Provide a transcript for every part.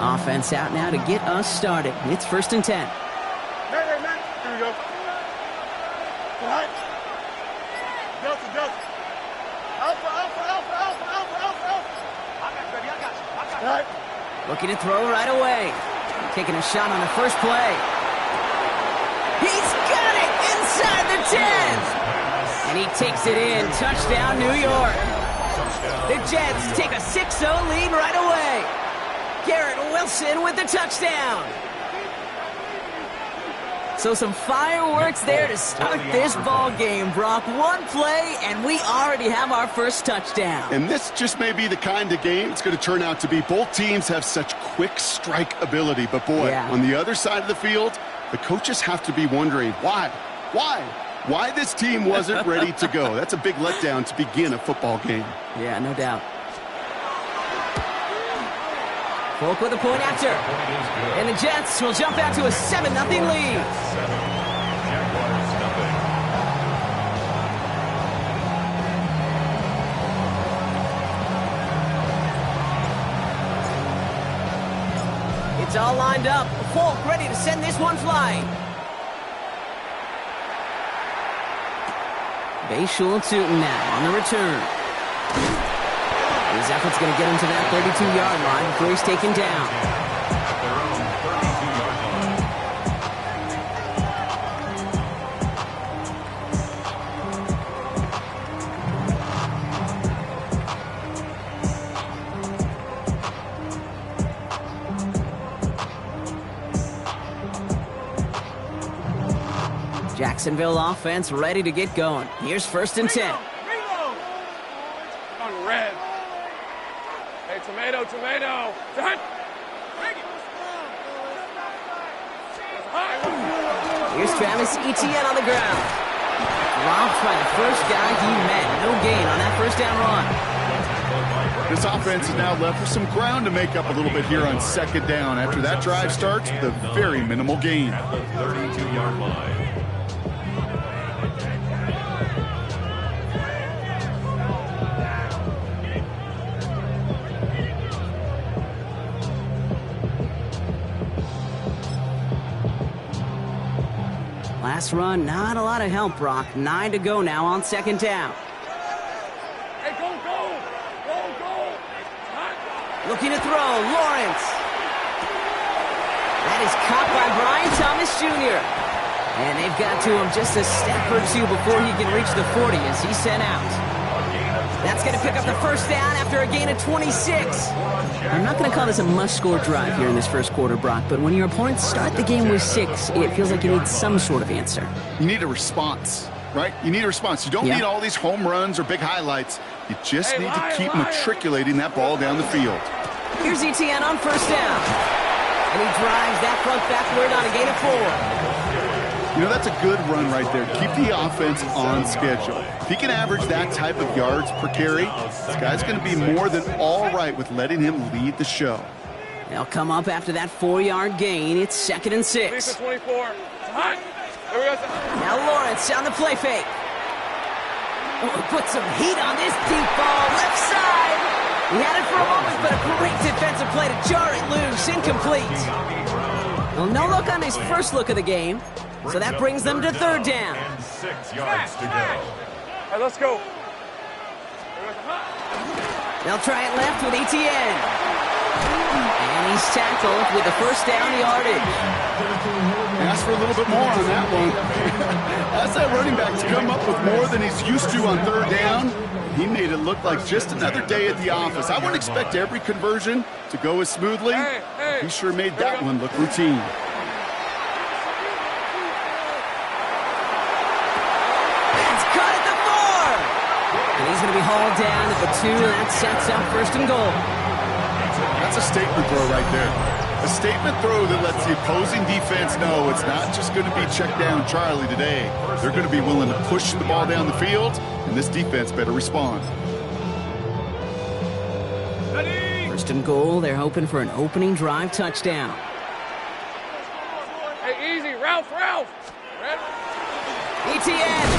Offense out now to get us started. It's 1st and 10. Here we go. All right. Delta. Alpha. I got you, baby. I got you. All right. Looking to throw right away. Taking a shot on the first play. He's got it inside the 10. And he takes it in. Touchdown, New York. The Jets take a 6-0 lead right away. Garrett Wilson with the touchdown. So some fireworks there to start this ball game, Brock. One play, and we already have our first touchdown. And this just may be the kind of game it's going to turn out to be. Both teams have such quick strike ability. But, boy, on the other side of the field, the coaches have to be wondering, why this team wasn't ready to go. That's a big letdown to begin a football game. Yeah, no doubt. Folk with a point after. And the Jets will jump out to a 7-0 lead. It's all lined up. Folk ready to send this one flying. Bayshul Tootin now on the return. His effort's going to get him to that 32-yard line before he's taken down. Jacksonville offense ready to get going. Here's 1st and 10. On red. Hey, tomato. Here's Travis Etienne on the ground. Dropped by the first guy he met. No gain on that first down run. This offense is now left with some ground to make up a little bit here on 2nd down. After that drive starts with a very minimal gain. 32-yard line. Last run, not a lot of help, Brock. 9 to go now on 2nd down. Hey, go! Looking to throw, Lawrence. That is caught by Brian Thomas Jr. And they've got to him just a step or two before he can reach the 40 as he's sent out. That's going to pick up the first down after a gain of 26. I'm not going to call this a must-score drive here in this first quarter, Brock, but when your opponents start the game with 6, it feels like you need some sort of answer. You need a response, right? You need a response. You don't need all these home runs or big highlights. You just need to keep matriculating that ball down the field. Here's Etienne on 1st down. And he drives that front backward on a gain of 4. You know, that's a good run right there. Keep the offense on schedule. If he can average that type of yards per carry, this guy's going to be more than all right with letting him lead the show. They'll come up after that 4-yard gain. It's 2nd and 6. 24. Now Lawrence on the play fake. Oh, put some heat on this deep ball. Left side. He had it for a moment, but a great defensive play to jar it loose. Incomplete. Well, no look on his first look of the game. So that brings them to 3rd down. And 6 yards to go. All right, let's go. They'll try it left with Etienne. And he's tackled with the first down yardage. Ask for a little bit more on that one. As that running back's come up with more than he's used to on 3rd down, he made it look like just another day at the office. I wouldn't expect every conversion to go as smoothly. He sure made that one look routine. He's going to be hauled down at the 2, and that sets up 1st and goal. That's a statement throw right there. A statement throw that lets the opposing defense know it's not just going to be check down Charlie today. They're going to be willing to push the ball down the field, and this defense better respond. 1st and goal, they're hoping for an opening drive touchdown. Hey, easy, Ralph. Etienne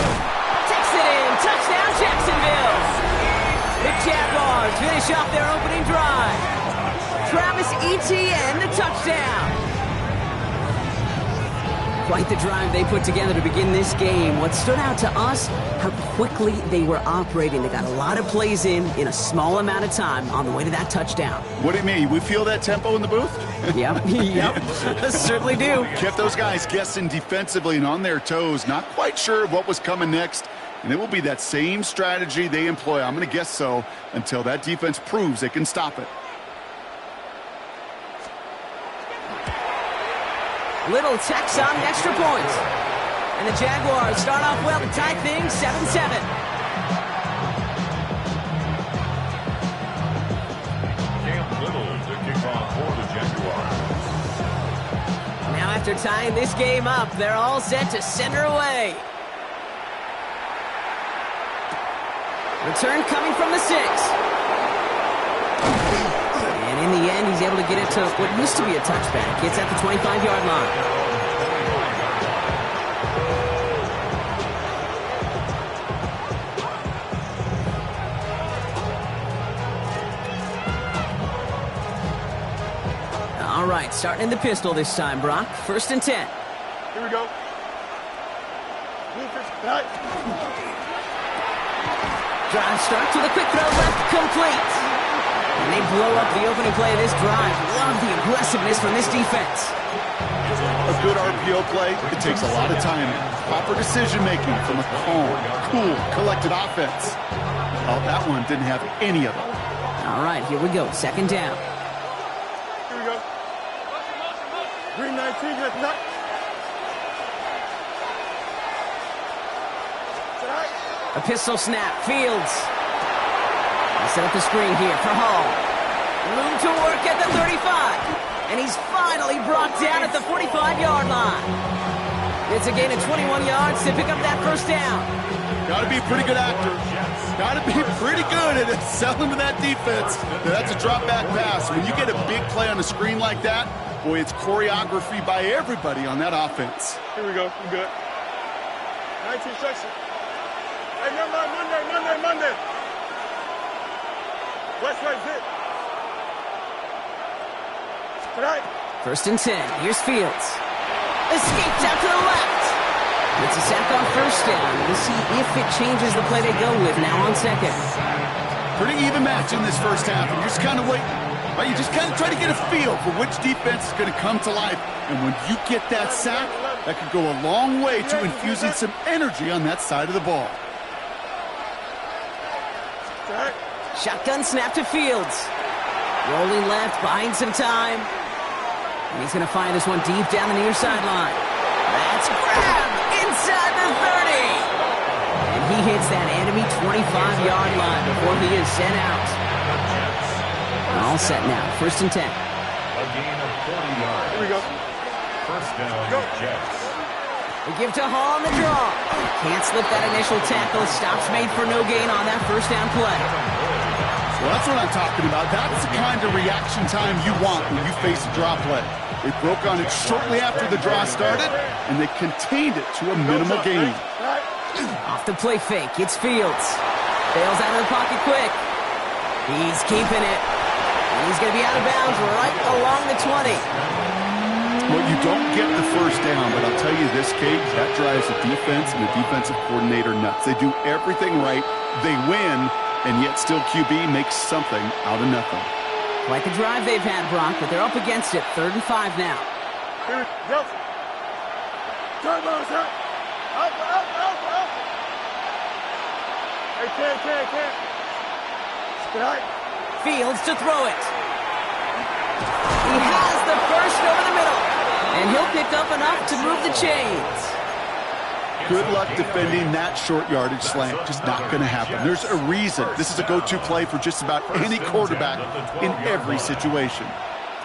takes it in. Touchdown, Jacksonville. The Jaguars finish off their opening drive. Travis ETN, the touchdown. Quite the drive they put together to begin this game. What stood out to us, how quickly they were operating. They got a lot of plays in a small amount of time on the way to that touchdown. What do you mean? We feel that tempo in the booth? Yep, certainly do. Kept those guys guessing defensively and on their toes, not quite sure what was coming next. And it will be that same strategy they employ, I'm going to guess so, until that defense proves they can stop it. Little tacks on the extra point. And the Jaguars start off well to tie things 7-7. Now after tying this game up, they're all set to send her away. Return coming from the 6. And in the end, he's able to get it to what used to be a touchback. It's at the 25-yard line. All right, starting in the pistol this time, Brock. 1st and 10. Here we go. Drive start to the quick throw left, complete. And they blow up the opening play of this drive. Love the aggressiveness from this defense. A good RPO play, it takes a lot of timing. Proper decision-making from a calm, cool, collected offense. Oh, that one didn't have any of it. All right, here we go. 2nd down. Here we go. Green 19, that's not. A pistol snap. Fields. They set up the screen here for Hall. Room to work at the 35. And he's finally brought down at the 45-yard line. It's a gain of 21 yards to pick up that 1st down. Got to be a pretty good actor. Got to be pretty good at selling to that defense. Now, that's a drop-back pass. When you get a big play on a screen like that, boy, it's choreography by everybody on that offense. Here we go. We're good. 19 section. Hey, never mind. Monday. West right zip. Tonight. 1st and 10. Here's Fields. Escapes out to the left. It's a sack on 1st down. We'll see if it changes the play they go with now on 2nd. Pretty even match in this 1st half. And you're just kind of waiting. Right? You just kind of try to get a feel for which defense is going to come to life. And when you get that sack, that could go a long way to infusing some energy on that side of the ball. Shotgun snap to Fields. Rolling left, buying some time. And he's going to find this one deep down the near sideline. That's grabbed inside the 30. And he hits that enemy 25-yard line before he is sent out. All set now. 1st and 10. A gain of 40 yards. Here we go. 1st down, Jags. They give to Hall on the draw. Can't slip that initial tackle. Stops made for no gain on that 1st down play. Well, that's what I'm talking about. That's the kind of reaction time you want when you face a draw play. They broke on it shortly after the draw started, and they contained it to a minimal gain. Off the play fake, it's Fields. Bails out of the pocket quick. He's keeping it. And he's going to be out of bounds right along the 20. Well, you don't get the 1st down, but I'll tell you this, Kate, that drives the defense and the defensive coordinator nuts. They do everything right. They win. And yet still QB makes something out of nothing. Quite the drive they've had, Brock, but they're up against it. 3rd and 5 now. Here, go. Turbo's up. Up. Hey, can't. Tonight. Fields to throw it. He has the 1st over the middle. And he'll pick up enough to move the chains. Good luck defending that short yardage slant. Just not going to happen. There's a reason. This is a go-to play for just about any quarterback in every situation.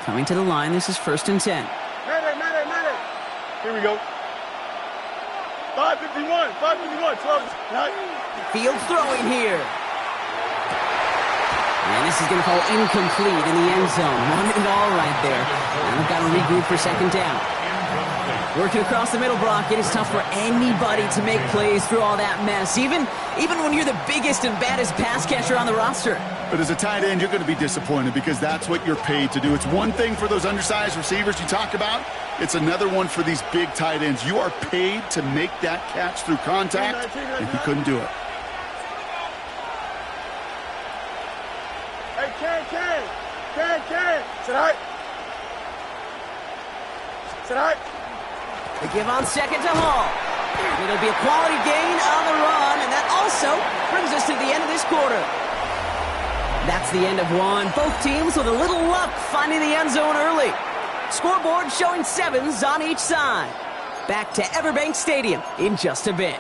Coming to the line, this is 1st and 10. Mayday. Here we go. 5:51, 12. Fields throwing here. And this is going to fall incomplete in the end zone. Wanted it all right there. And they've got to regroup for 2nd down. Working across the middle, Brock, it is tough for anybody to make plays through all that mess, even when you're the biggest and baddest pass catcher on the roster. But as a tight end, you're going to be disappointed because that's what you're paid to do. It's one thing for those undersized receivers you talk about. It's another one for these big tight ends. You are paid to make that catch through contact, and he couldn't do it. Hey, Ken. Sit high. They give on second to Hall. It'll be a quality gain on the run, and that also brings us to the end of this quarter. That's the end of one. Both teams with a little luck finding the end zone early. Scoreboard showing 7s on each side. Back to Everbank Stadium in just a bit.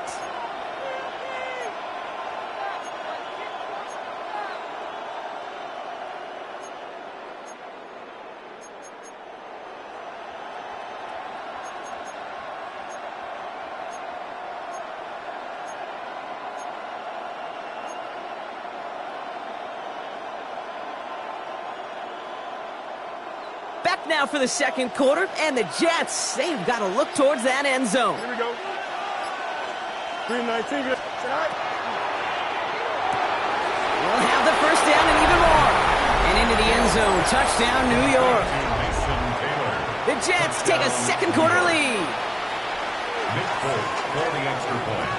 Back now for the second quarter, and the Jets, they've got to look towards that end zone. Here we go. 319. We'll have the first down and even more. And into the end zone. Touchdown, New York. The Jets take a second quarter lead.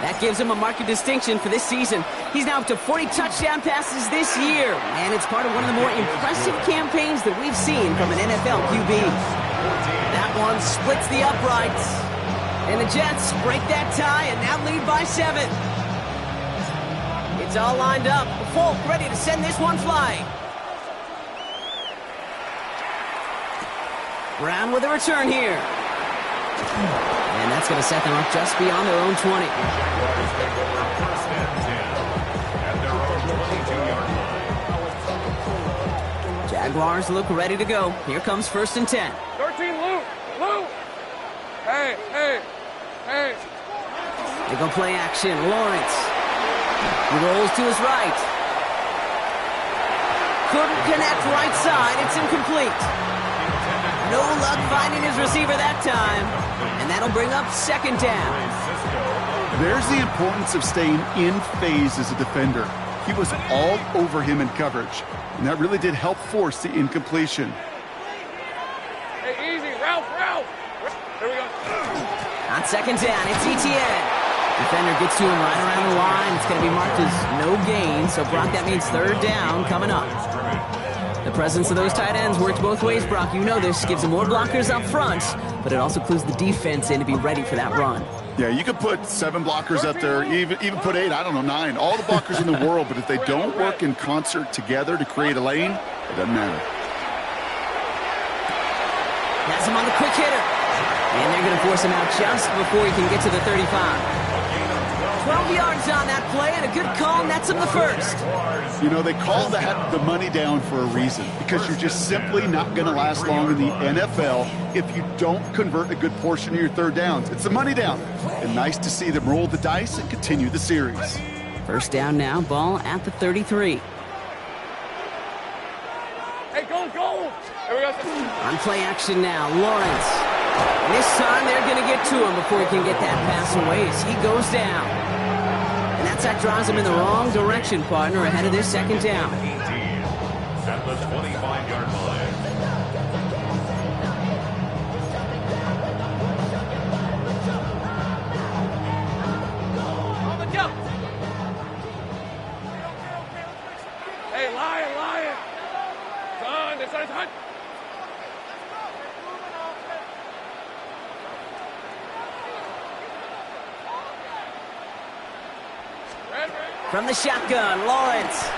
That gives him a marked distinction for this season. He's now up to 40 touchdown passes this year, and it's part of one of the more impressive campaigns that we've seen from an NFL QB. That one splits the uprights, and the Jets break that tie and now lead by 7. It's all lined up. Folk ready to send this one flying. Brown with a return here. And that's going to set them up just beyond their own 20. Jaguars look ready to go. Here comes 1st and 10. 13, Lou. Hey. They go play action. Lawrence. He rolls to his right. Couldn't connect right side. It's incomplete. No luck finding his receiver that time. And that'll bring up 2nd down. There's the importance of staying in phase as a defender. He was all over him in coverage, and that really did help force the incompletion. Hey, easy. Ralph. Here we go. On 2nd down, it's ETN. Defender gets to him right around the line. It's going to be marked as no gain, so Brock, that means 3rd down coming up. The presence of those tight ends works both ways, Brock. You know this. Gives them more blockers up front, but it also clues the defense in to be ready for that run. Yeah, you could put 7 blockers up there, even put 8, 9, all the blockers in the world, but if they don't work in concert together to create a lane, it doesn't matter. Has him on the quick hitter. And they're going to force him out just before he can get to the 35. 12 yards on that play, and a good call nets him the first. You know, they call that the money down for a reason, because you're just simply not going to last long in the NFL if you don't convert a good portion of your 3rd downs. It's the money down, and nice to see them roll the dice and continue the series. 1st down now, ball at the 33. Hey, go. Here we go. On play action now, Lawrence. And this time they're going to get to him before he can get that pass away as he goes down. And that sack drives him in the wrong direction, partner, ahead of this 2nd down. At the 25-yard line. On the jump. Hey, Lion. Son. From the shotgun, Lawrence.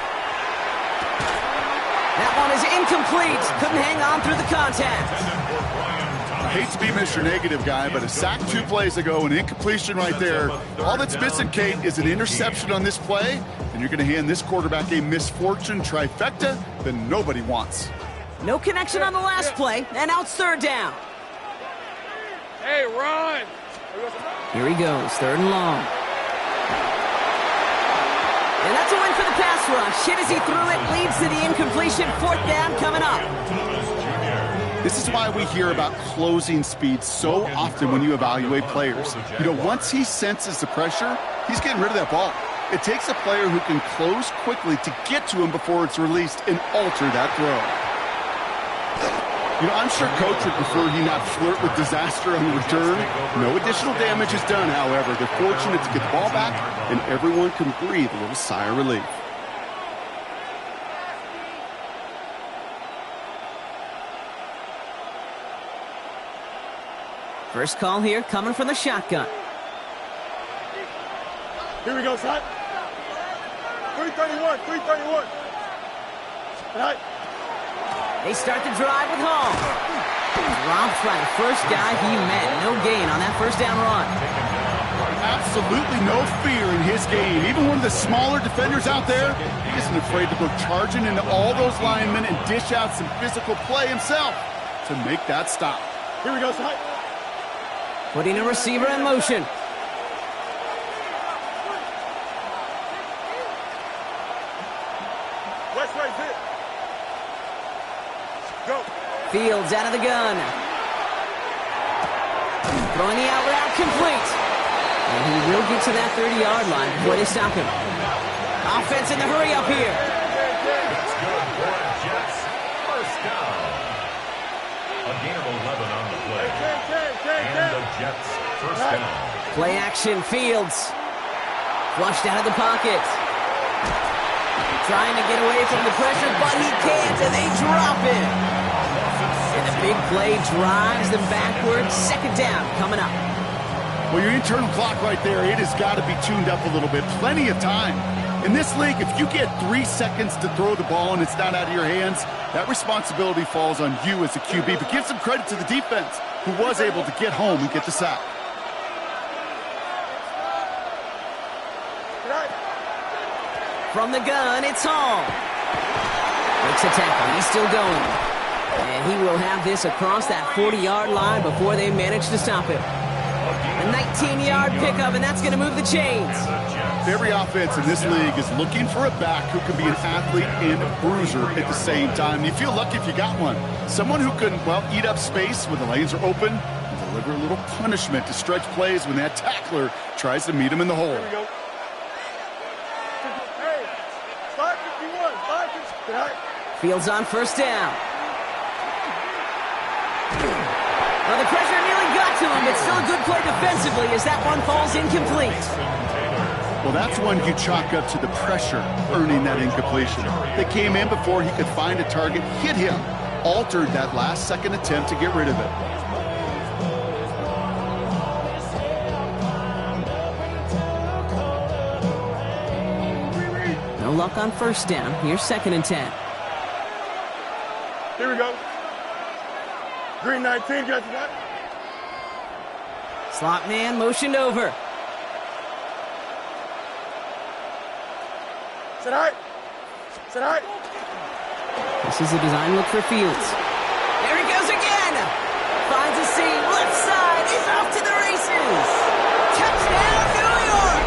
That one is incomplete. Couldn't hang on through the contact. I hate to be Mr. Negative guy, but a sack 2 plays ago, an incompletion right there. All that's missing, Kate, is an interception on this play, and you're going to hand this quarterback a misfortune trifecta that nobody wants. No connection on the last play, and now it's 3rd down. Hey, run. Here he goes, 3rd and long. And that's a win for the pass rush. Hit as he threw it, leads to the incompletion. 4th down coming up. This is why we hear about closing speed so often when you evaluate players. You know, once he senses the pressure, he's getting rid of that ball. It takes a player who can close quickly to get to him before it's released and alter that throw. You know, I'm sure coach would prefer he not flirt with disaster on the return. No additional damage is done, however. They're fortunate to get the ball back, and everyone can breathe a little sigh of relief. First call here coming from the shotgun. Here we go, son. 331, 331. All right. They start the drive with Hall. Dropped by the first guy he met. No gain on that first down run. Absolutely no fear in his game. Even one of the smaller defenders out there, he isn't afraid to go charging into all those linemen and dish out some physical play himself to make that stop. Here we go, son. Putting a receiver in motion. West right hit. Go. Fields out of the gun. Throwing the out route complete. And he will get to that 30-yard line before they stop him. Offense in the hurry up here. That's good for the Jets. First down. A gain of 11 on the play. And the Jets first down. Play action, Fields. Flushed out of the pocket. Trying to get away from the pressure, but he can't, and they drop him. And the big play drives them backwards. Second down coming up. Well, your internal clock right there, it has got to be tuned up a little bit. Plenty of time. In this league, if you get 3 seconds to throw the ball and it's not out of your hands, that responsibility falls on you as a QB. But give some credit to the defense, who was able to get home and get the sack. From the gun, it's Hall. Makes a tackle. He's still going. And he will have this across that 40-yard line before they manage to stop him. A 19-yard pickup, and that's going to move the chains. Every offense in this league is looking for a back who can be an athlete and a bruiser at the same time. You feel lucky if you got one. Someone who can, well, eat up space when the lanes are open and deliver a little punishment to stretch plays when that tackler tries to meet him in the hole. Here we go. Hey, 551, 551. Fields on first down. Well, the pressure nearly got to him, but still a good play defensively as that one falls incomplete. Well, that's one you chalk up to the pressure earning that incompletion. They came in before he could find a target, hit him, altered that last-second attempt to get rid of it. No luck on first down. Here's 2nd and 10. Here we go. Green 19, got you that? Slot man motioned over. Sit high. Sit high. This is a design look for Fields. There he goes again. Finds a seam. Left side. He's off to the races. Touchdown, New York.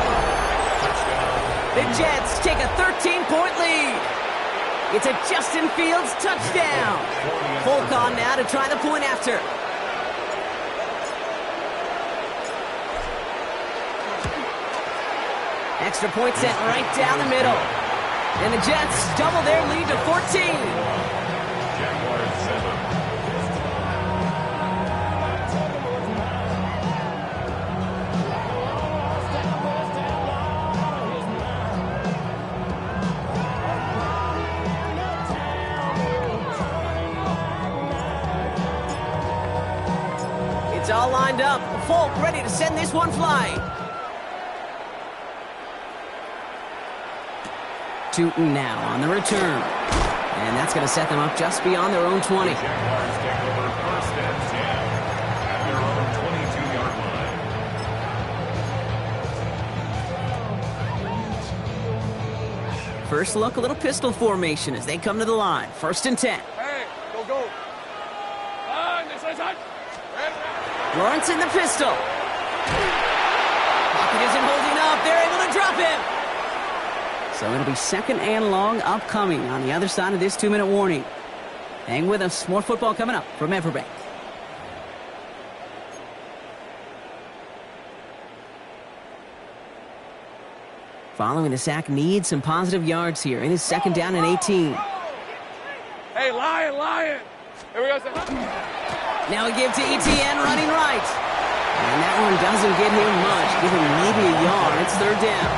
The Jets take a 13-point lead. It's a Justin Fields touchdown. Folk on now to try the point after. Extra point sent right down the middle. And the Jets double their lead to 14. Jaguars 7. It's all lined up. Folk ready to send this one flying. Tootin now on the return. And that's going to set them up just beyond their own 20. Jaguars take over first and 10 at their own 22-yard line. First look, a little pistol formation as they come to the line. 1st and 10. Hey, go. Lawrence in the pistol. Pocket isn't holding up. They're able to drop him. So it'll be 2nd and long upcoming on the other side of this 2-minute warning. Hang with us. More football coming up from Everbank. Following the sack, needs some positive yards here in his second down and 18. Hey, Lion. Here we go. Now we give to ETN running right. And that one doesn't get him much. Give him maybe a yard. It's third down.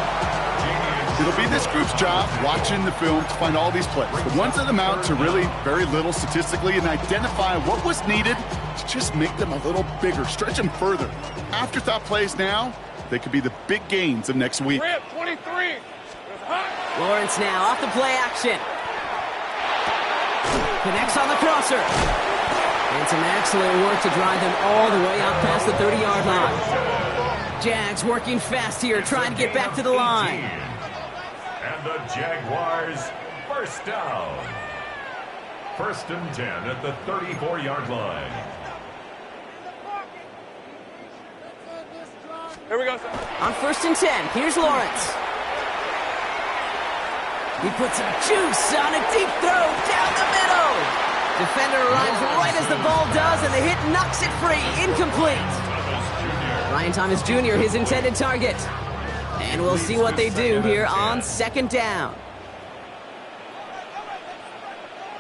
It'll be this group's job watching the film to find all these plays. The ones that amount to really very little statistically and identify what was needed to just make them a little bigger, stretch them further. Afterthought plays now, they could be the big gains of next week. 23. Lawrence now off the play action. Connects on the crosser. And some excellent work to drive them all the way out past the 30-yard line. Jags working fast here, trying to get back to the line. And the Jaguars first down. First and 10 at the 34-yard line. Here we go, sir. On first and 10, here's Lawrence. He puts some juice on a deep throw down the middle. Defender arrives right as the ball does, and the hit knocks it free. Incomplete. Ryan Thomas Jr., his intended target. And we'll see what they do here on second down.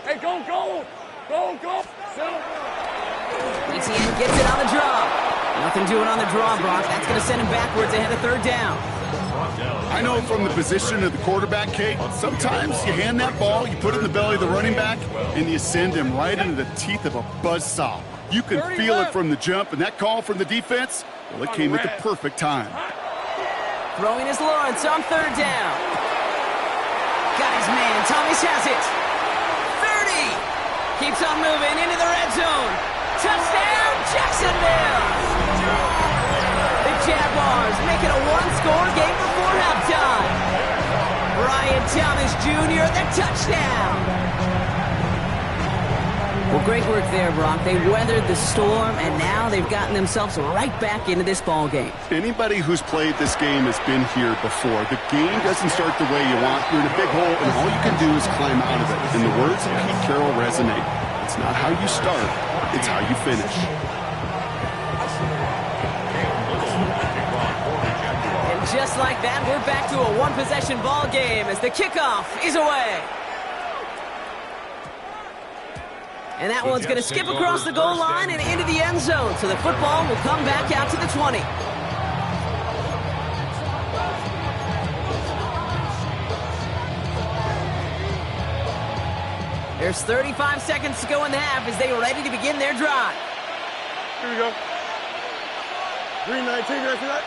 Hey, go. ETN gets it on the draw. Nothing doing on the draw, Brock. That's going to send him backwards ahead of third down. I know from the position of the quarterback, Kate, sometimes you hand that ball, you put it in the belly of the running back, and you send him right into the teeth of a buzzsaw. You can feel it from the jump, and that call from the defense, well, it came at the perfect time. Throwing is Lawrence on third down. Got his man. Thomas has it. 30. Keeps on moving into the red zone. Touchdown, Jacksonville. The Jaguars make it a one-score game before halftime. Ryan Thomas Jr., the touchdown. Well, great work there, Brock. They weathered the storm, and now they've gotten themselves right back into this ball game. Anybody who's played this game has been here before. The game doesn't start the way you want. You're in a big hole, and all you can do is climb out of it. And the words of Pete Carroll resonate. It's not how you start, it's how you finish. And just like that, we're back to a one-possession ball game as the kickoff is away. And that one's going to skip across the goal line and into the end zone. So the football will come back out to the 20. There's 35 seconds to go in the half as they are ready to begin their drive. Here we go. Green 19, you ready for that?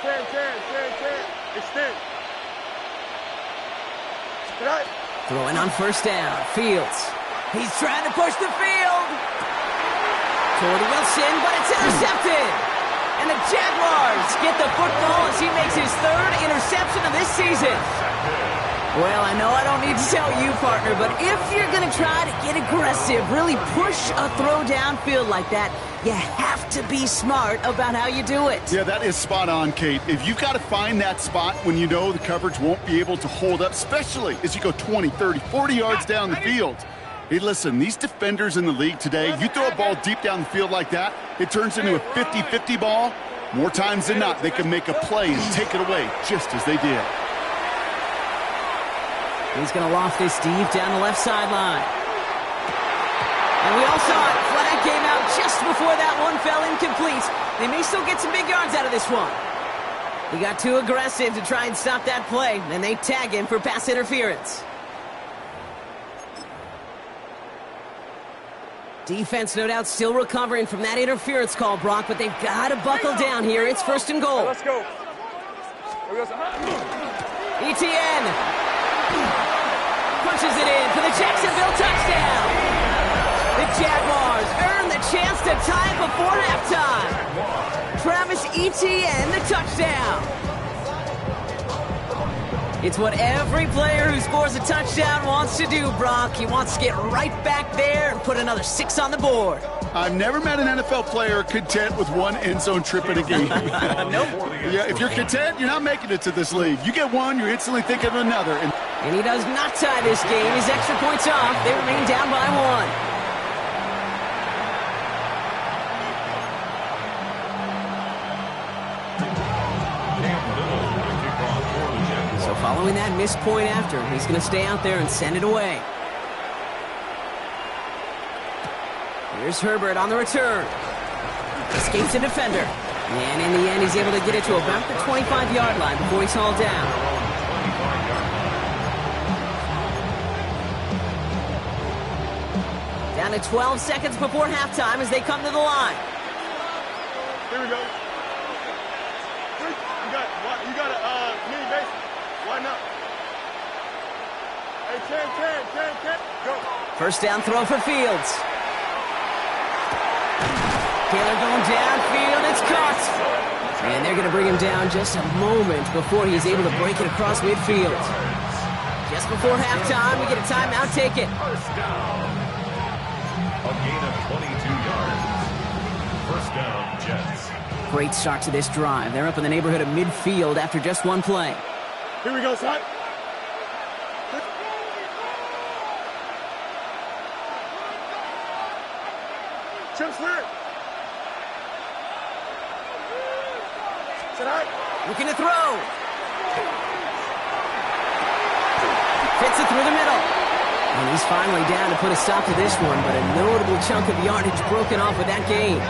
Hey, 10. Extend. Right. Throwing on first down. Fields. He's trying to push the field. Toward Wilson, but it's intercepted. And the Jaguars get the football as he makes his third interception of this season. Well, I know I don't need to tell you, partner, but if you're going to try to get aggressive, really push a throw downfield like that, you have to be smart about how you do it. Yeah, that is spot on, Kate. If you've got to find that spot when you know the coverage won't be able to hold up, especially as you go 20, 30, 40 yards down the field. Hey, listen, these defenders in the league today, you throw a ball deep down the field like that, it turns into a 50-50 ball. More times than not, they can make a play and take it away just as they did. He's going to loft this deep down the left sideline. And we all saw it. Flag came out just before that one fell incomplete. They may still get some big yards out of this one. He got too aggressive to try and stop that play, and they tag him for pass interference. Defense, no doubt, still recovering from that interference call, Brock, but they've got to buckle down here. It's first and goal. Let's go. ETN punches it in for the Jacksonville touchdown. The Jaguars earn the chance to tie it before halftime. Travis Etienne, the touchdown. It's what every player who scores a touchdown wants to do, Brock. He wants to get right back there and put another 6 on the board. I've never met an NFL player content with one end zone trip in a game. Nope. Yeah, if you're content, you're not making it to this league. You get one, you're instantly thinking of another. And he does not tie this game. His extra points off. They remain down by 1. Following that missed point after, he's going to stay out there and send it away. Here's Herbert on the return. Escapes a defender. And in the end, he's able to get it to about the 25-yard line before he's hauled down. Down to 12 seconds before halftime as they come to the line. Here we go. You got a mini base. Why not? Hey, Ken, go. First down throw for Fields. Taylor going downfield. It's caught. And they're going to bring him down just a moment before he's able to break it across midfield. Just before halftime, we get a timeout. Take it. First down. A gain of 22 yards. First down, Jets. Great start to this drive. They're up in the neighborhood of midfield after just one play. Here we go, son. Chip Swear. Sit out. Looking to throw. Fits it through the middle. And he's finally down to put a stop to this one, but a notable chunk of yardage broken off with that gain.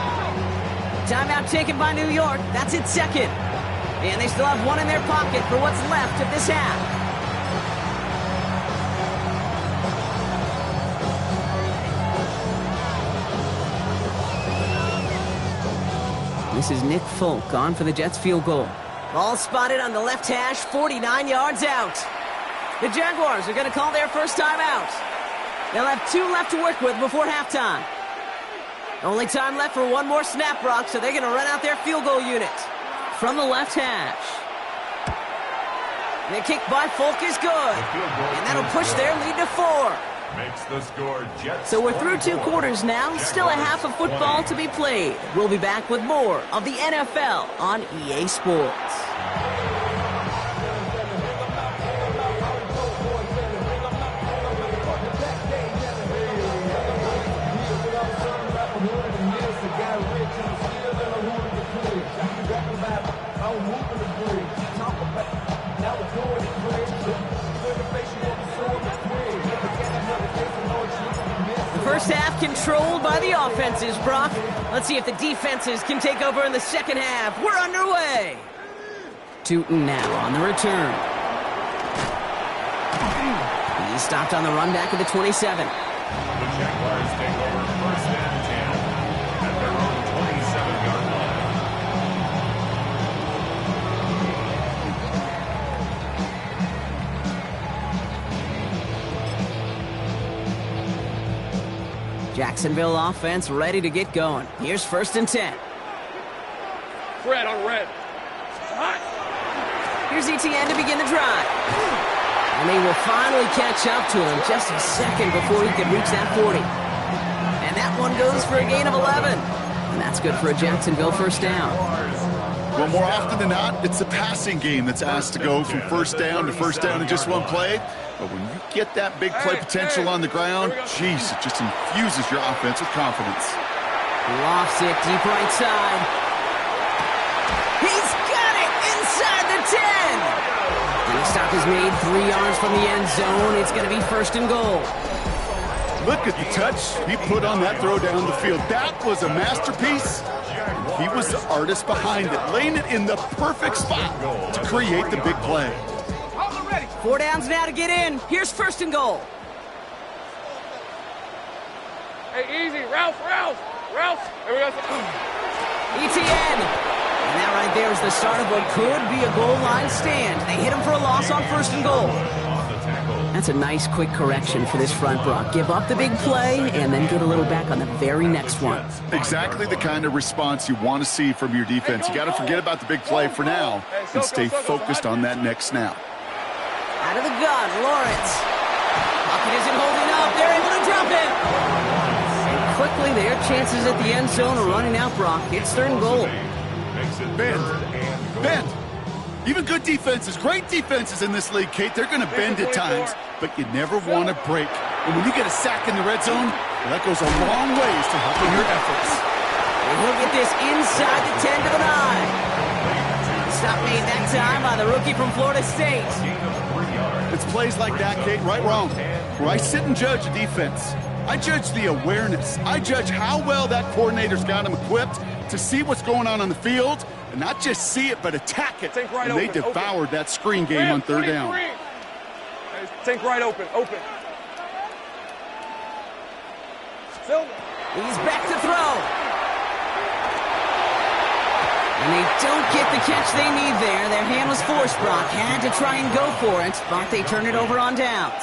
Timeout taken by New York. That's its second. And they still have one in their pocket for what's left of this half. This is Nick Folk on for the Jets field goal. Ball spotted on the left hash, 49 yards out. The Jaguars are going to call their first timeout. They'll have 2 left to work with before halftime. Only time left for one more snap, Brock, so they're going to run out their field goal unit. From the left hash. The kick by Folk is good. And that'll push their lead to 4. Makes the score Jets. So we're through 2 quarters now. Still a half of football to be played. We'll be back with more of the NFL on EA Sports. First half controlled by the offenses, Brock. Let's see if the defenses can take over in the second half. We're underway. Tootin now on the return. He stopped on the run back at the 27. The Jaguars take over first and 10 at their own 27-yard line. Jacksonville offense ready to get going. Here's first and 10. Red on red. Here's ETN to begin the drive. And they will finally catch up to him just a second before he can reach that 40. And that one goes for a gain of 11. And that's good for a Jacksonville first down. Well, more often than not, it's the passing game that's asked to go from first down in just one play. But when you get that big play potential on the ground, geez, it just infuses your offense with confidence. Lofts it deep right side. He's got it inside the 10. And the stop is made 3 yards from the end zone. It's going to be first and goal. Look at the touch he put on that throw down the field. That was a masterpiece. He was the artist behind it, laying it in the perfect spot to create the big play. 4 downs now to get in. Here's first and goal. Hey, easy. Ralph. There we go. ETN. And that right there is the start of what could be a goal line stand. They hit him for a loss on first and goal. That's a nice quick correction for this front, Brock. Give up the big play and then get a little back on the very next one. Exactly the kind of response you want to see from your defense. You got to forget about the big play for now and stay focused on that next snap. Out of the gun, Lawrence. Pocket isn't holding up. They're able to drop him. quickly, their chances at the end zone are running out, Brock. It's third and goal. Bend. Even good defenses, great defenses in this league, Kate, they're going to bend at times, but you never want to break. And when you get a sack in the red zone, well, that goes a long ways to helping your efforts. And he'll get this inside the 10 to the 9. Stop made that time by the rookie from Florida State. It's plays like that, Kate, right, wrong, where I sit and judge a defense. I judge the awareness. I judge how well that coordinator's got him equipped to see what's going on the field, and not just see it, but attack it. Think right and they open, devoured that screen game on third down. Think right open. Silver. He's back to throw. And they don't get the catch they need there. Their hand was forced, Brock. Had to try and go for it, but they turn it over on downs.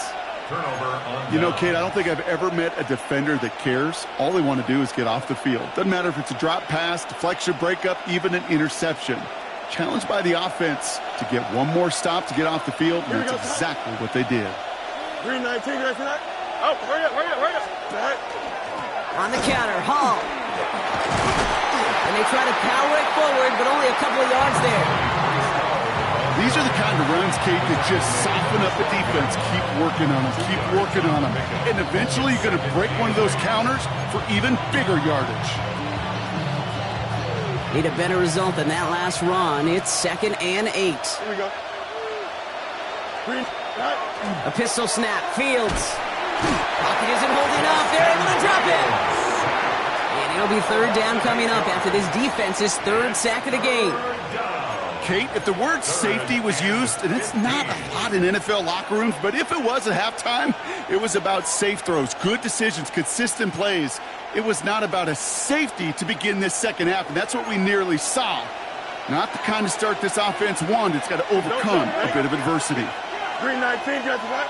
You know, Kate, I don't think I've ever met a defender that cares. All they want to do is get off the field. Doesn't matter if it's a drop pass, deflection, breakup, even an interception. Challenged by the offense to get one more stop to get off the field, and that's exactly what they did. 319, oh, hurry up. On the counter, Hall. And they try to power it forward, but only a couple of yards there. These are the kind of runs, Kate, that just soften up the defense. Keep working on them. And eventually you're going to break one of those counters for even bigger yardage. Need a better result than that last run. It's 2nd and 8. Here we go. A pistol snap. Fields. Pocket isn't holding up. They're able to drop it. And it'll be third down coming up after this defense's third sack of the game. Kate, if the word safety was used, and it's not a lot in NFL locker rooms, but if it was at halftime, it was about safe throws, good decisions, consistent plays. It was not about a safety to begin this second half, and that's what we nearly saw. Not the kind of start this offense wanted. It's got to overcome a bit of adversity. 319, got the right.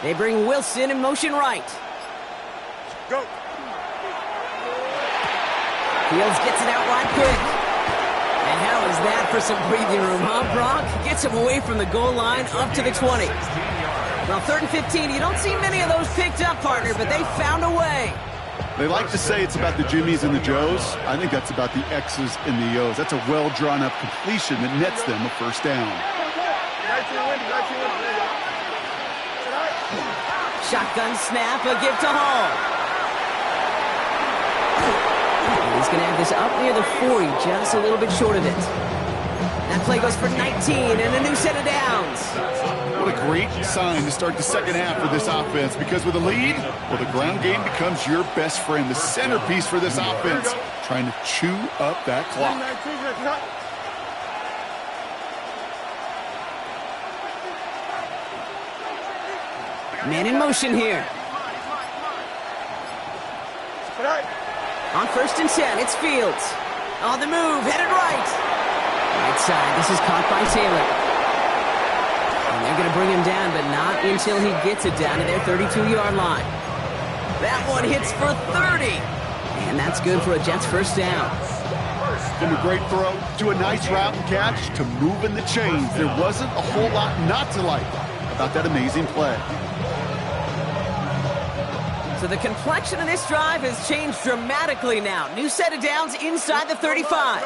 They bring Wilson in motion right. Go. Fields gets it out wide quick. And how is that for some breathing room, huh, Brock? Gets him away from the goal line up to the 20. Well, 3rd and 15, you don't see many of those picked up, partner, but they found a way. They like to say it's about the Jimmies and the Joes. I think that's about the X's and the O's. That's a well-drawn-up completion that nets them a first down. Shotgun snap, a give to Hall. He's going to have this up near the 40, just a little bit short of it. That play goes for 19 and a new set of downs. What a great sign to start the second half for this offense, because with a lead, well, the ground game becomes your best friend, the centerpiece for this offense, trying to chew up that clock. Man in motion here. On 1st and 10, it's Fields. On the move, headed right. Right side, this is caught by Taylor. And they're going to bring him down, but not until he gets it down to their 32-yard line. That one hits for 30. And that's good for a Jets first down. From a great throw to a nice route and catch to moving the chains, there wasn't a whole lot not to like about that amazing play. So the complexion of this drive has changed dramatically now. New set of downs inside the 35.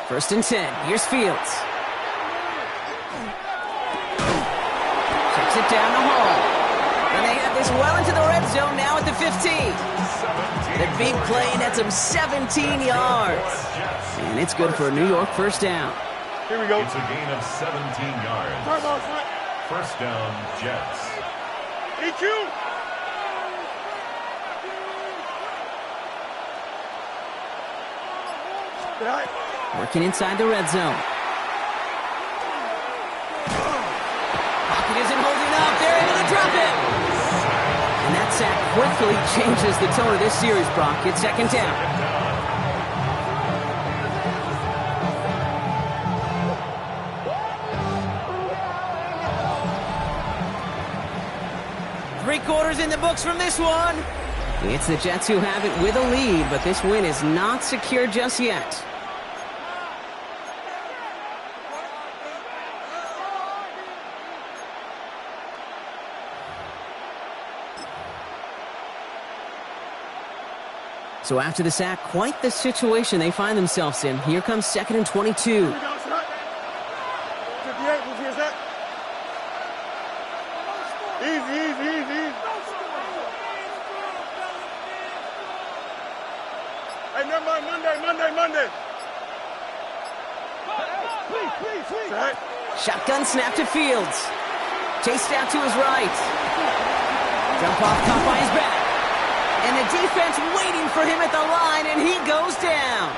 First and 10. Here's Fields. Checks it down the hall. And they have this well into the red zone now at the 15. The big play nets them 17 yards. And it's good for a New York first down. Here we go. It's a gain of 17 yards. First down, Jets. EQ. Working inside the red zone. Pocket isn't holding up. They're able to drop it. And that sack quickly changes the tone of this series, Brock. It's 2nd down. Three-quarters in the books from this one. It's the Jets who have it with a lead, but this win is not secure just yet. So after the sack, quite the situation they find themselves in. Here comes 2nd and 22. Here we go, shot. 58, who's here, set? Easy. Hey, never mind, Monday. Please. Set. Shotgun snap to Fields. Chased out to his right. Jump off, caught by his back. And the defense waiting for him at the line, and he goes down.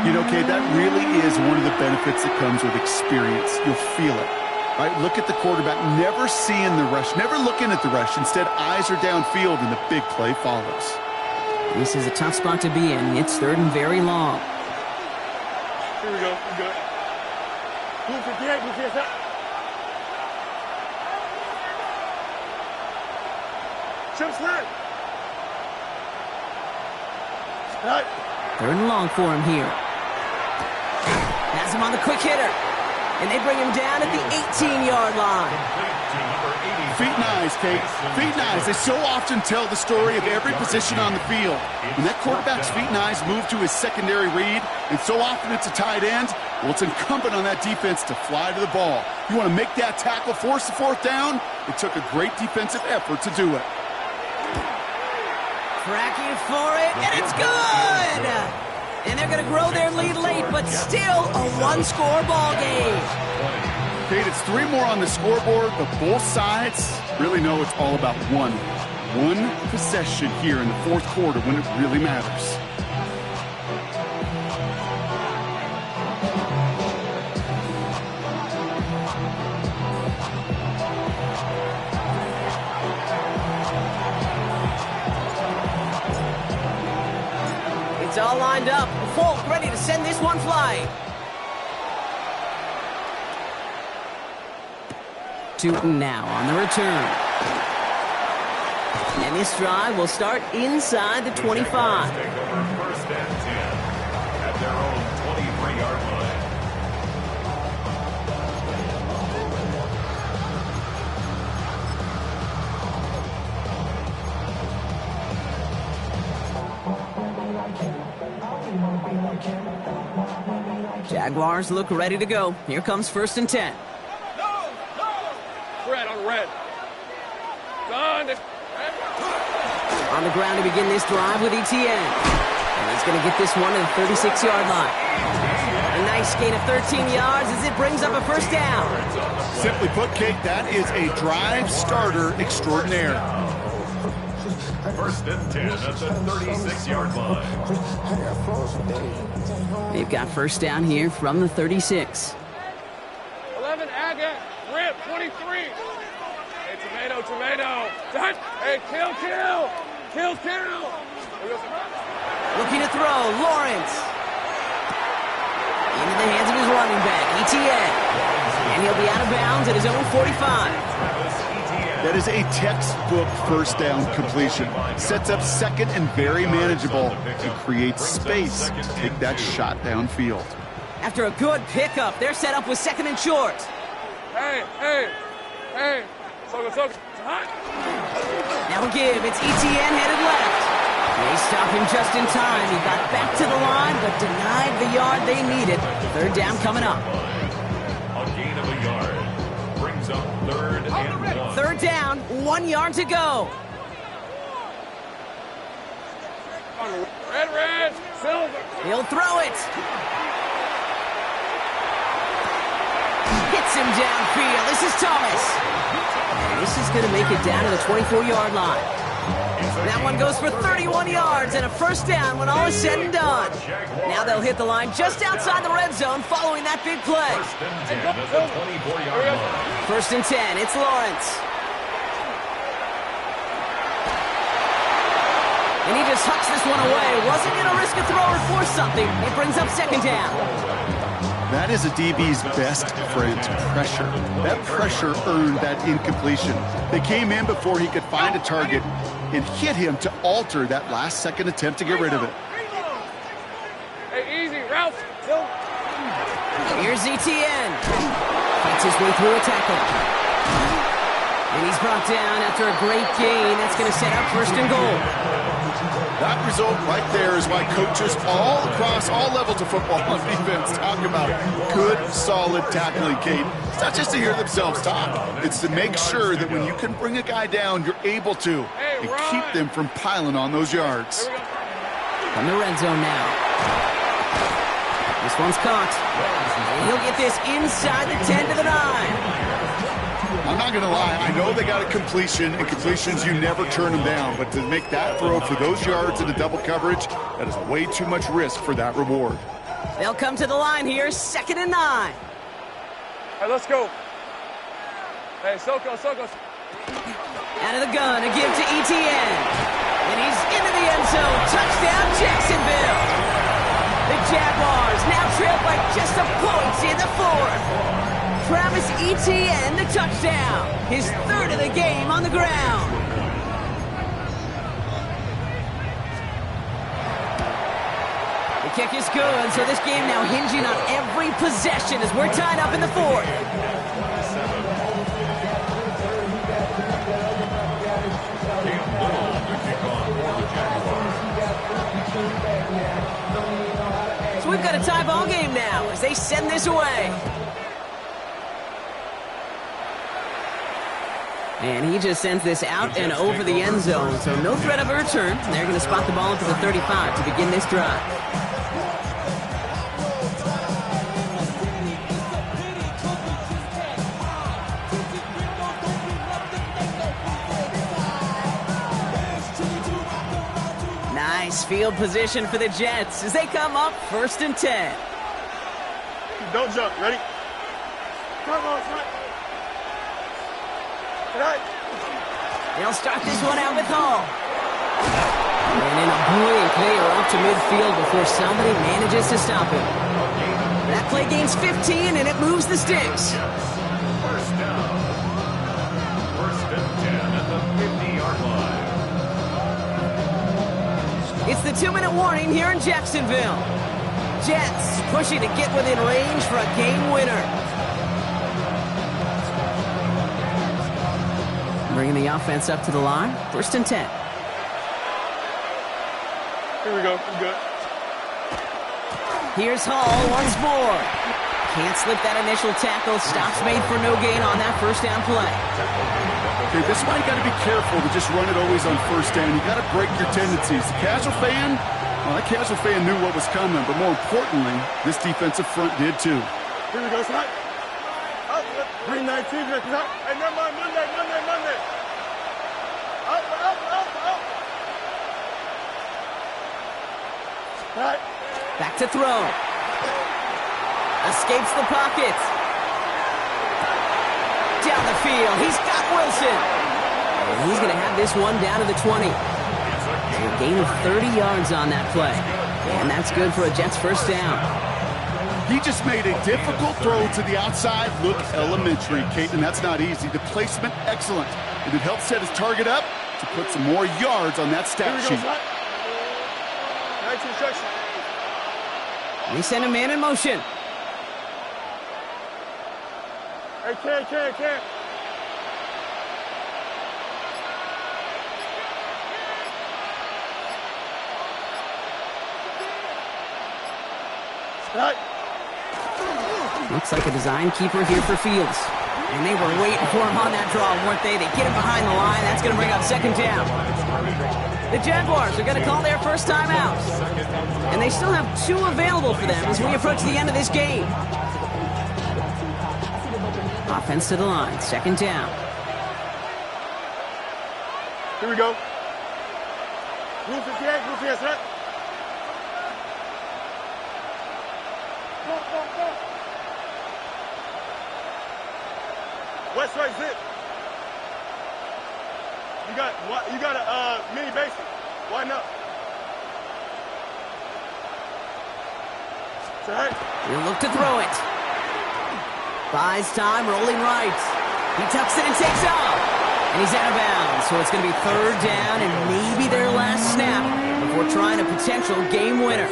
You know, Kate, that really is one of the benefits that comes with experience. You'll feel it. Right? Look at the quarterback, never seeing the rush, never looking at the rush. Instead, eyes are downfield, and the big play follows. This is a tough spot to be in. It's 3rd and very long. Here we go. We good. Who's here, set? Chip slant. Right. 3rd and long for him here. Has him on the quick hitter. And they bring him down at the 18-yard line. Feet and eyes, Kate. Feet and eyes. They so often tell the story of every position on the field. When that quarterback's feet and eyes move to his secondary read, and so often it's a tight end, well, it's incumbent on that defense to fly to the ball. You want to make that tackle, force the 4th down? It took a great defensive effort to do it. Cracking for it, and it's good! And they're going to grow their lead late, but still a one-score ball game. Kate, it's 3 more on the scoreboard, but both sides really know it's all about one possession here in the 4th quarter when it really matters. It's all lined up. Folk ready to send this one flying. Tootin now on the return. And this drive will start inside the 25. Take over 1st and 10 at their own 23-yard line. Jaguars look ready to go. Here comes 1st and 10. Red on red. On the ground to begin this drive with ETN. And he's going to get this one to the 36-yard line. A nice gain of 13 yards as it brings up a 1st down. Simply put, Kate, that is a drive starter extraordinaire. 1st and 10 at the 36-yard line. They've got 1st down here from the 36. 11, Agate, rip, 23. Hey, tomato. Touch. Hey, kill. Looking to throw, Lawrence. Into the hands of his running back, ETN. And he'll be out of bounds at his own 45. That is a textbook 1st down completion. Sets up 2nd and very manageable and creates space to take that shot downfield. After a good pickup, they're set up with 2nd and short. Hey. So. Now a give. It's ETN headed left. They stop him just in time. He got back to the line, but denied the yard they needed. 3rd down coming up. A gain of a yard brings up 3rd and 1. 3rd down, 1 yard to go. Red, silver. He'll throw it. Hits him downfield. This is Thomas. And this is going to make it down to the 24-yard line. That one goes for 31 yards and a 1st down when all is said and done. Now they'll hit the line just outside the red zone following that big play. 1st and 10 at the 24-yard line. 1st and 10. It's Lawrence. And he just hucks this one away. Wasn't going to risk a throw or force something. It brings up 2nd down. That is a DB's best friend, pressure. That pressure earned that incompletion. They came in before he could find a target and hit him to alter that last-second attempt to get rid of it. Hey, easy, Ralph. Here's ETN. Fights his way through a tackle. And he's brought down after a great gain. That's going to set up first and goal. That result right there is why coaches all across all levels of football on defense talk about good, solid tackling, Kate. It's not just to hear themselves talk. It's to make sure that when you can bring a guy down, you're able to and keep them from piling on those yards. From the red zone now. This one's caught. And he'll get this inside the 10 to the 9. I'm not going to lie. I know they got a completion, and completions, you never turn them down. But to make that throw for those yards in the double coverage, that is way too much risk for that reward. They'll come to the line here, 2nd and 9. Hey, let's go. Hey, Soko. Out of the gun, a give to ETN. And he's into the end zone. Touchdown, Jacksonville. The Jaguars now trail by just a point in the 4th. Travis Etienne, the touchdown. His 3rd of the game on the ground. The kick is good, so this game now hinging on every possession as we're tied up in the 4th. So we've got a tie ball game now as they send this away. And he just sends this out and over the end zone, so no threat of a return. They're going to spot the ball to the 35 to begin this drive. Nice field position for the Jets as they come up 1st and 10. Don't jump. Ready? Come on, son. They'll start this one out with Hall. And in a brilliant play off to midfield before somebody manages to stop him. That play gains 15 and it moves the sticks. First down. 1st and 10 at the 50-yard line. It's the 2-minute warning here in Jacksonville. Jets pushing to get within range for a game winner. Bringing the offense up to the line. 1st and 10. Here we go. We're good. Here's Hall once more. Can't slip that initial tackle. Stops made for no gain on that 1st down play. Okay, this is why you got to be careful to just run it always on 1st down. You got to break your tendencies. The casual fan, well, that casual fan knew what was coming, but more importantly, this defensive front did too. Here we go, son. Green 19, hey, never mind, Monday. Up. Right. Back to throw. Escapes the pocket. Down the field, he's got Wilson. And he's going to have this one down to the 20. A gain of 30 yards on that play. And that's good for a Jets 1st down. He just made a difficult throw to the outside look elementary, Kate, and that's not easy. The placement, excellent. And it helped set his target up to put some more yards on that stat sheet. Nice instruction. We send a man in motion. Hey, Cam. Right. Looks like a design keeper here for Fields. And they were waiting for him on that draw, weren't they? They get him behind the line. That's going to bring up 2nd down. The Jaguars are going to call their first time out. And they still have 2 available for them as we approach the end of this game. Offense to the line. 2nd down. Here we go. Blue 58, right? Go. West right zip. You got a mini basic. Why not? Right. He'll look to throw it. Buys time, rolling right. He tucks it and takes off. And he's out of bounds. So it's going to be 3rd down and maybe their last snap before trying a potential game winner.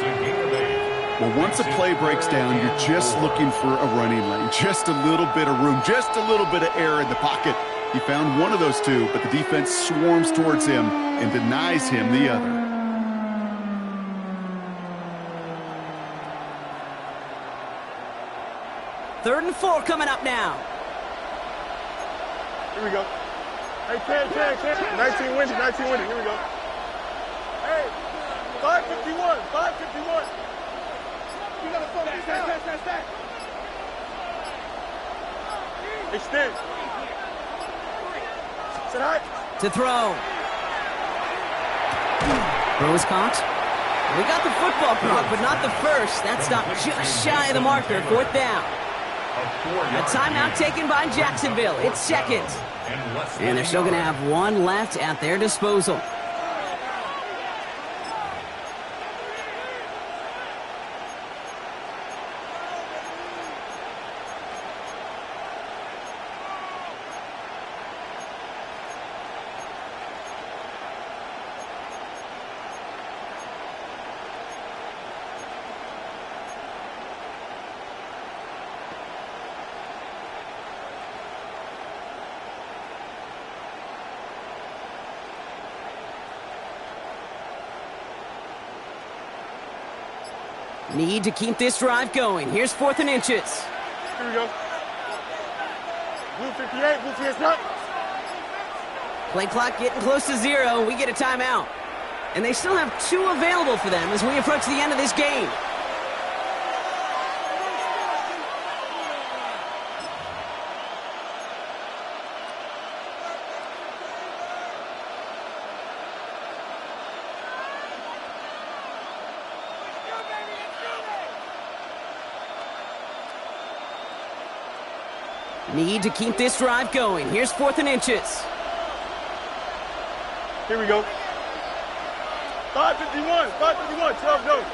Well, once a play breaks down, you're just looking for a running lane. Just a little bit of room, just a little bit of air in the pocket. He found one of those two, but the defense swarms towards him and denies him the other. Third and 4 coming up now. Here we go. Hey, Ken. 19 winning. Here we go. Hey, 551. You got to slow down. Stack. Extend. Sit high. To throw. Throw is caught. We got the football caught, but not the first. That stopped just shy of the marker. 4th down. A timeout taken by Jacksonville. It's second. And they're still going to have one left at their disposal. Need to keep this drive going. Here's 4th and inches. Here we go. Blue 58, blue TS not. Play clock getting close to 0. We get a timeout. And they still have 2 available for them as we approach the end of this game. Need to keep this drive going. Here's 4th and inches. Here we go. 551, 12 goes.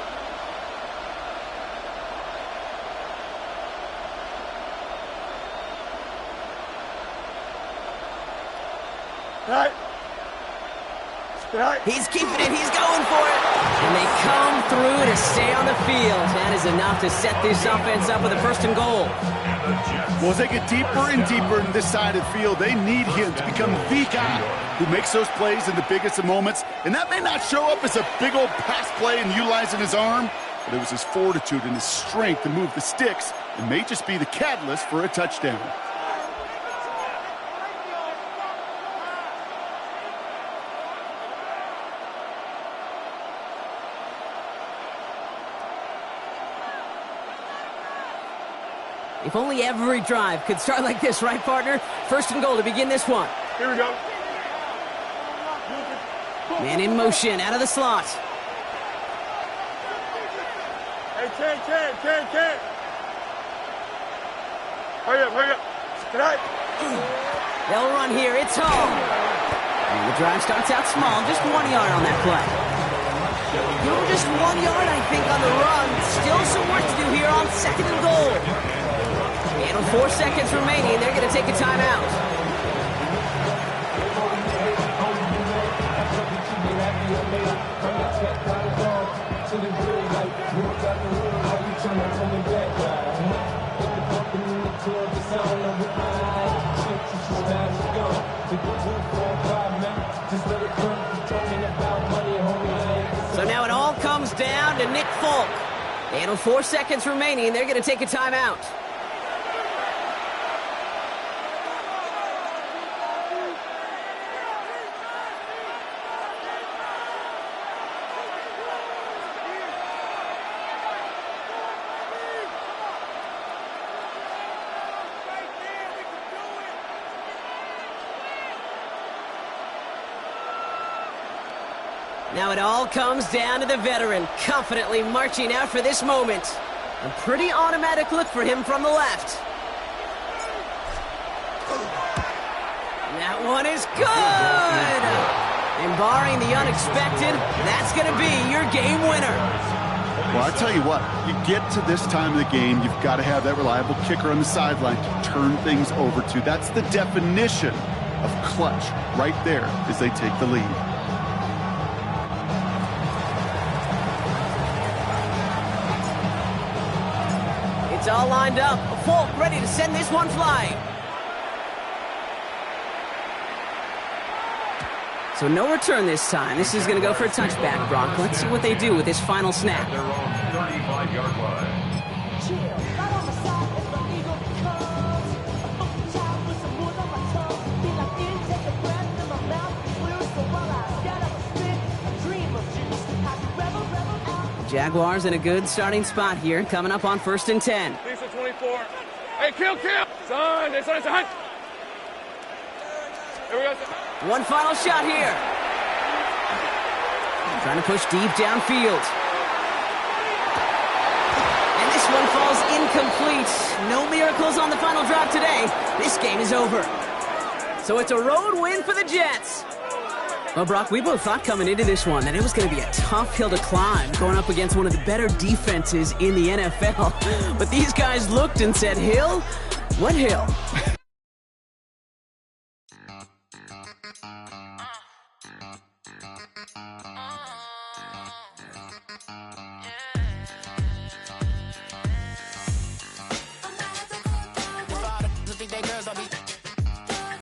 Right. He's keeping it. He's going for it. And they come through to stay on the field. That is enough to set this offense up with a 1st and goal. Well, as they get deeper and deeper in this side of the field, they need him to become the guy who makes those plays in the biggest of moments. And that may not show up as a big old pass play and utilizing his arm, but it was his fortitude and his strength to move the sticks and may just be the catalyst for a touchdown. If only every drive could start like this, right, partner? 1st and goal to begin this one. Here we go. Man in motion, out of the slot. Hey, Ken. Hurry up. Tonight. They'll run here. It's home. And the drive starts out small, just 1 yard on that play. Just 1 yard, I think, on the run. Still some work to do here on 2nd and goal. And with 4 seconds remaining, they're going to take a timeout. So now it all comes down to Nick Folk. And with 4 seconds remaining, they're going to take a timeout. Now it all comes down to the veteran, confidently marching out for this moment. A pretty automatic look for him from the left. That one is good! And barring the unexpected, that's going to be your game winner. Well, I tell you what, you get to this time of the game, you've got to have that reliable kicker on the sideline to turn things over to. That's the definition of clutch right there as they take the lead. It's all lined up. Folk ready to send this one flying. So no return this time. This is going to go for a touchback, Brock. Let's see what they do with this final snap. They're on 35-yard line. Jaguars in a good starting spot here, coming up on 1st and 10. Lisa 24. Hey, kill! Son, it's a hunt. Here we go, son. One final shot here. Trying to push deep downfield. And this one falls incomplete. No miracles on the final drive today. This game is over. So it's a road win for the Jets. Well, Brock, we both thought coming into this one that it was going to be a tough hill to climb, going up against one of the better defenses in the NFL. But these guys looked and said, Hill? What hill?